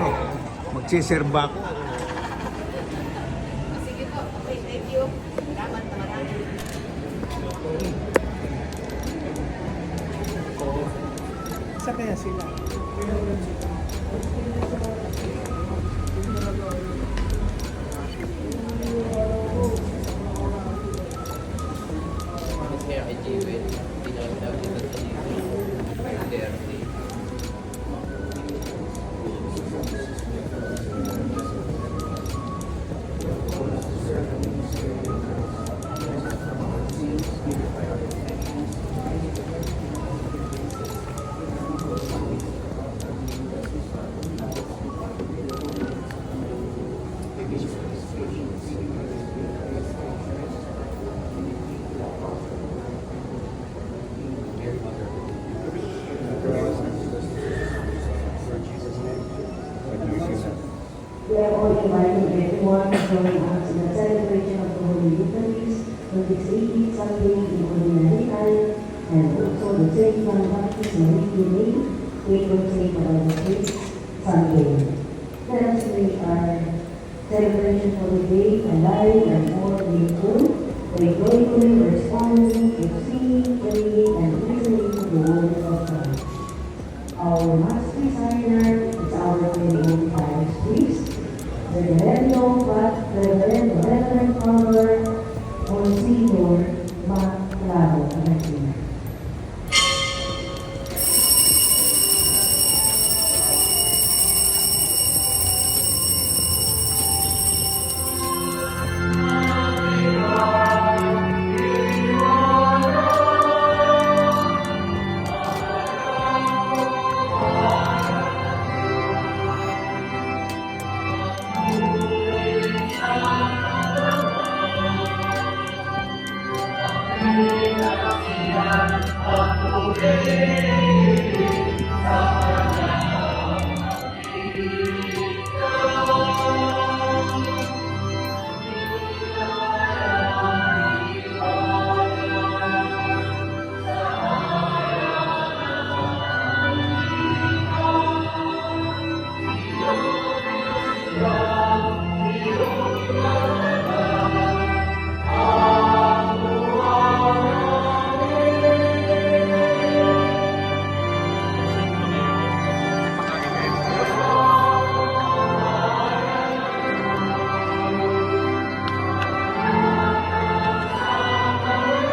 ano, magsiserba ako. Sige po. Okay, thank you. Salamat na marami. Sa kaya sila? Kaya kay Jewel, pinag-tawag dito sa Jewel. We are all inviting everyone to join us in the celebration of the Holy Eucharist on this 18th Sunday in Ordinary Time, and also the St. John Baptist Marian Day, Patron Saint of the Feast Sunday. Let us make our celebration for the day alive and more grateful by joyfully responding to singing, praying, and listening to the word of God. Our Mass designer is our very own parish priest, the Reverend Father Monsignor Mac Claro Argentina.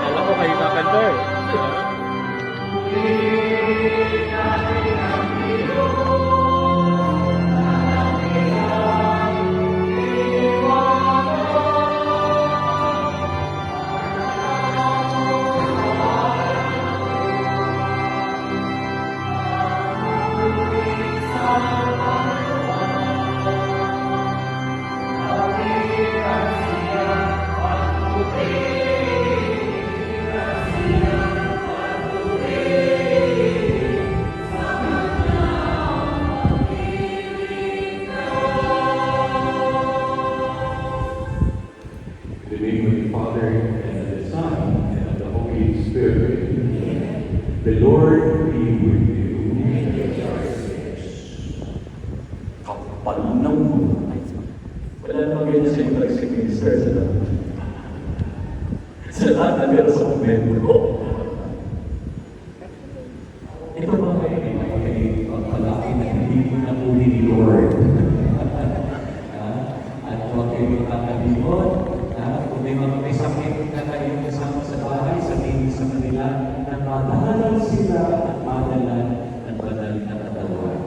Alam ko kayo kakanta eh. In the name of the Father, and of the Son, and of the Holy Spirit. The Lord be with you. Kapal ng wala namang ganyan sa yung pag-minister sa lahat. Sa lahat na meron sa momento ko. Ito mga ay pagpalaki na hindi napuli ni Lord. At huwag kayo magkakalimot. Kung may sakit na kayo kasama sa bahay, sabihin sa kanila na madalan sila at madalan ang banal na katawan.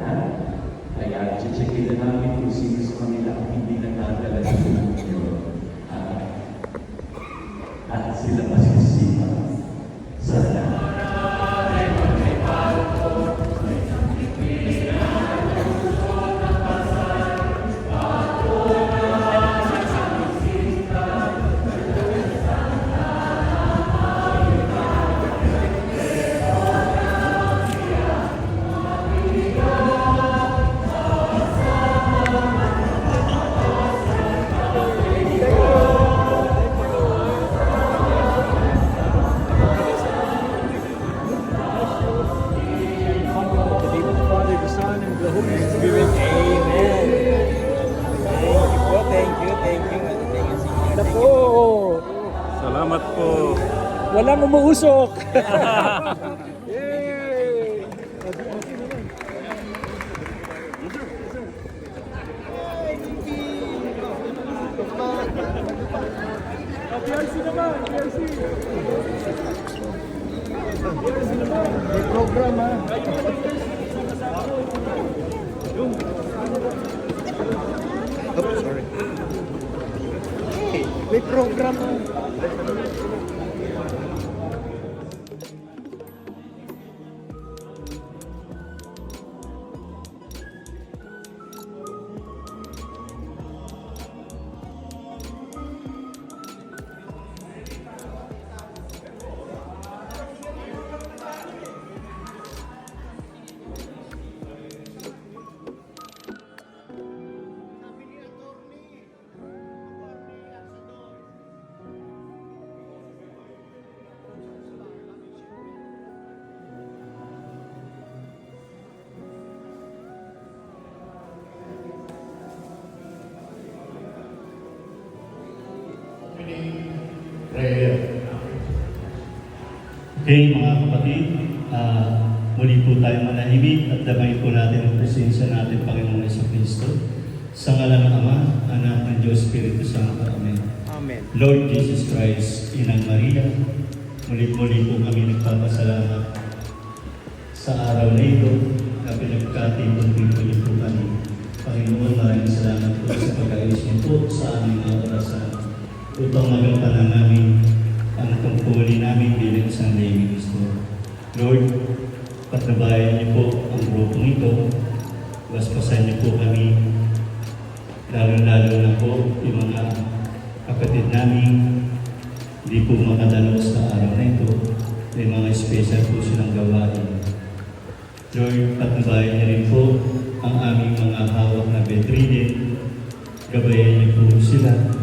Kaya checkin na namin kung sino sa kanila ang hindi nagdadala sa inyo. At sila masisipa. Walang umuusok. Yay! PRC naman, PRC. May program ha. Oops, sorry. May program ha. Prayer. Okay, mga kapatid, muli po tayo manahimik at damay po natin ang presensya natin, Panginoong Jesucristo. Sa ngalan ng Ama, Anak ng Diyos, Espiritu Santo. Amen. Amen. Lord Jesus Christ, Inang Maria, muli-muli po kami nagpapasalamat sa araw na ito na pinagkatimpong dito niyo po kami. Panginoon, maraming salamat po sa pag-ayos niyo po sa aming mga orasan. Upang magampanan namin ang tungkulin namin bilang isang lay minister. Lord, patnabayan niyo po ang grupong ito. Basbasan niyo po kami, lalo-lalo na po yung mga kapatid namin hindi po makadalaw sa araw na ito. May mga special po silang gawain. Lord, patnabayan niyo rin po ang aming mga hawak na bedridden. Gabayan niyo po sila.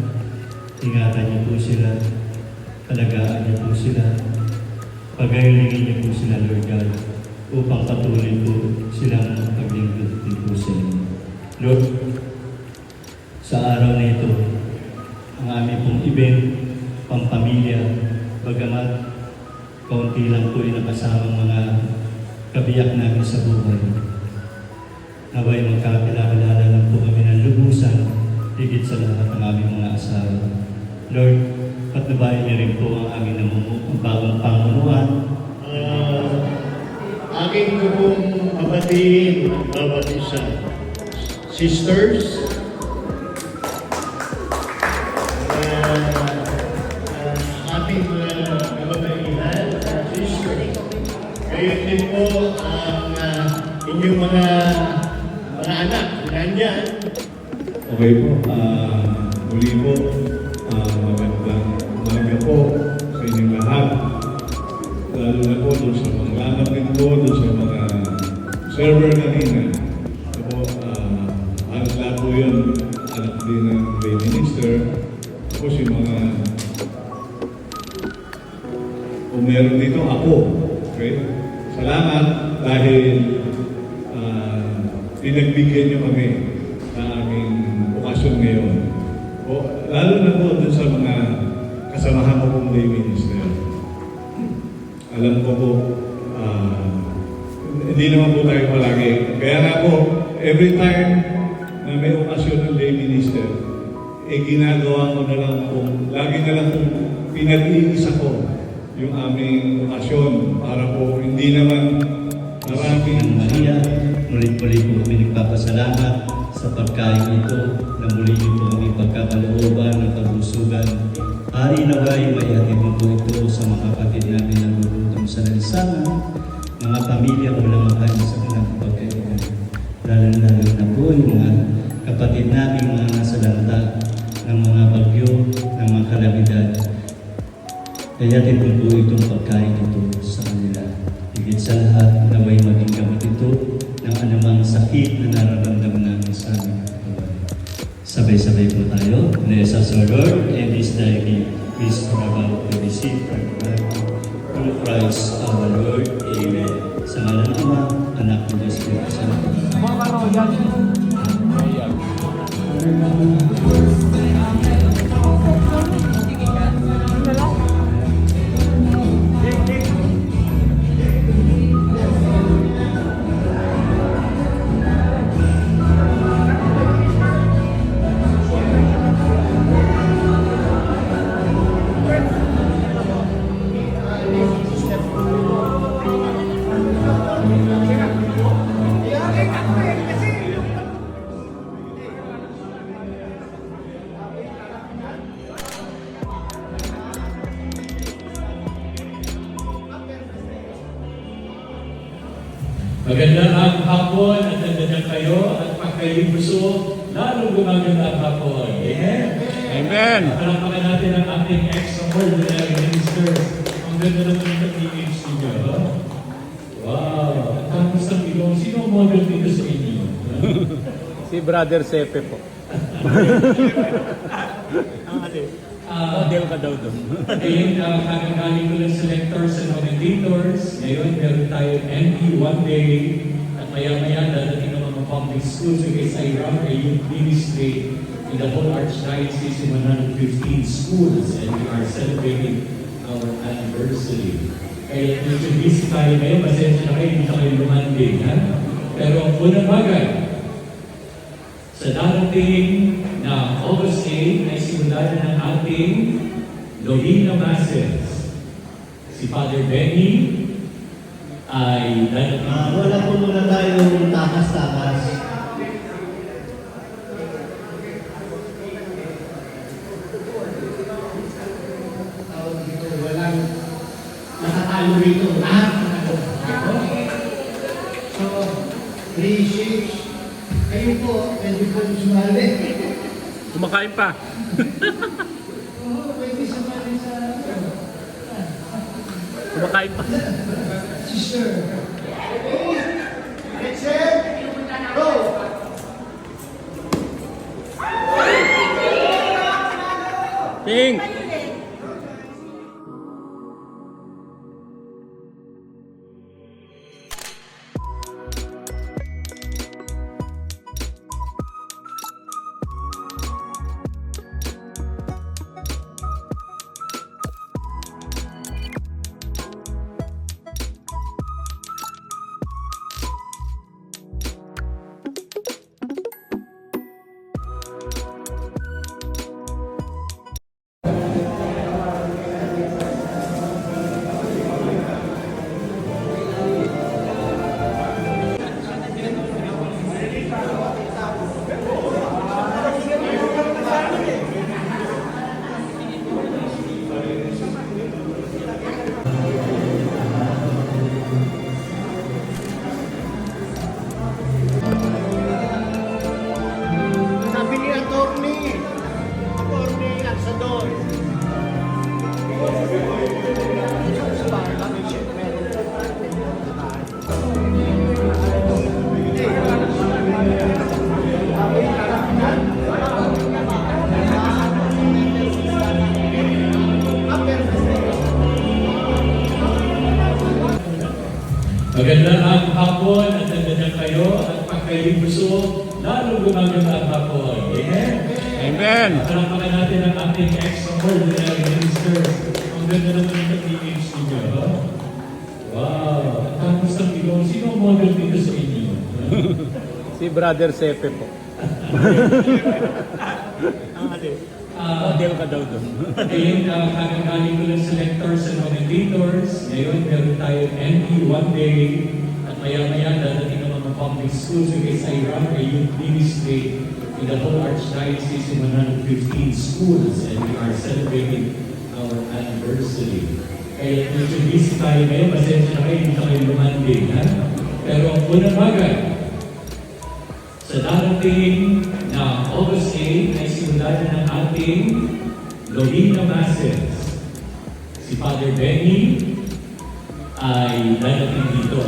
Ingatan niyo po sila, alagaan niyo po sila, pagayulingin niyo po sila, Lord God, upang patuloy po silang paglingkod din po sa inyo. Lord, sa araw na ito, ang aming pong event, pampamilya, bagamat kaunti lang po yung nakasamang mga kabiyak namin sa buhay. Naway magkakilala lang po kami ng lubusan, higit sa lahat ng aming mga asawa. Lord, patnubayan niyo rin po ang aming bagong pamunuan. Aking ko pong kapatid, bawat isa. Sisters, ating kababaihan, sister. Ngayon din po ang inyong mga anak, nandyan. Okay po, muli po, magandang umaga po sa inyong lahat. Lalo na po doon sa mga lalapit po, doon sa mga server kanina. Ito po, halos lahat po yun, anak din ng lay minister. Tapos yung mga, kung meron dito, ako. Okay? Salamat dahil pinagbigyan niyo kami na aming okasyon ngayon. O, lalo na po dun sa mga kasamahan ko pong lay minister. Alam ko po, hindi naman po tayo palagi. Kaya nga po, every time na may okasyon ng lay minister, ginagawa ko na lang po, lagi na lang po pinag-iisa ko yung aming okasyon para po hindi naman maraming Maria, muli-muli po kami nagpapasalamat sa pagkain ito na muli niyo po kami pagkakalooban ng kabusugan. Hari naway, may hatid mo po ito sa mga kapatid namin na gugutom sa lansangan, mga pamilya walang makain sa kanilang pagkainan. Lalo-lalo na po yung mga kapatid namin mga nasa lanta ng mga bagyo, ng mga kalamidad. Kaya hatid mo po itong pagkain ito sa kanila. Higit sa lahat, naway maging gamot ito ng anumang sakit na nararamdaman namin sa aming katawan. Sabay-sabay po tayo. Bless us, O Lord, and this thy gift is about to receive from God. Through Christ our Lord. Amen. Sa ngalan ng Ama, Anak ng Diyos, Espiritu Santo. hapon at nandiyan kayo at pag kayo'y busog, lalong gumaganda ang hapon. Amen? Amen. Palakpakan natin ang ating extraordinary minister. Ang ganda naman ng pag-image ninyo. Wow! At tapos ang ilong, sino ang model dito sa inyo? Si Brother Sepe po. Model ka daw doon. Ayun, kakagaling ko ng selectors and commentators. Ngayon, meron tayo MP one day. At maya-maya, dadating ng mga public schools because I run a youth ministry in the whole Archdiocese in 115 schools and we are celebrating our anniversary. Kaya medyo busy tayo ngayon, pasensya na kayo, hindi na kayo lumanding. Ha? Pero ang unang bagay, sa darating na August 8 ay simulan ng ating Lohina Masses. Si Father Benny ay dadating. Wala po muna tayong takas-takas. Walang nakatalo rito. Lahat nakatalo. So, 3-6. Kayo po, pwede po sumali. Kumakain pa. Oo, pwede sumali sa... Kumakain pa. Sister. Get set. Go. Ping! Sabi ni Atty. Alsador. Magandang hapon at nandiyan kayo at pag kayo'y busog, lalong gumaganda ang hapon. Amen? Amen. Palakpakan natin ang ating extraordinary minister. Ang ganda naman ng pag-image ninyo. Wow! At tapos ang ilong, sino ang model dito sa inyo? Si Brother Sepe po. Model ka daw doon. Ayun, kakagaling ko ng selectors and commentators. Ngayon, meron tayo MP one day. At maya-maya, dadating ng mga public schools because I run a youth ministry in the whole Archdiocese in 115 schools and we are celebrating our anniversary. Kaya medyo busy tayo ngayon, pasensya na kayo, hindi na kayo lumanding. Ha? Pero ang unang bagay, sa darating na August 8 ay simulan ng ating Lohina Masses. Si Father Benny ay dadating dito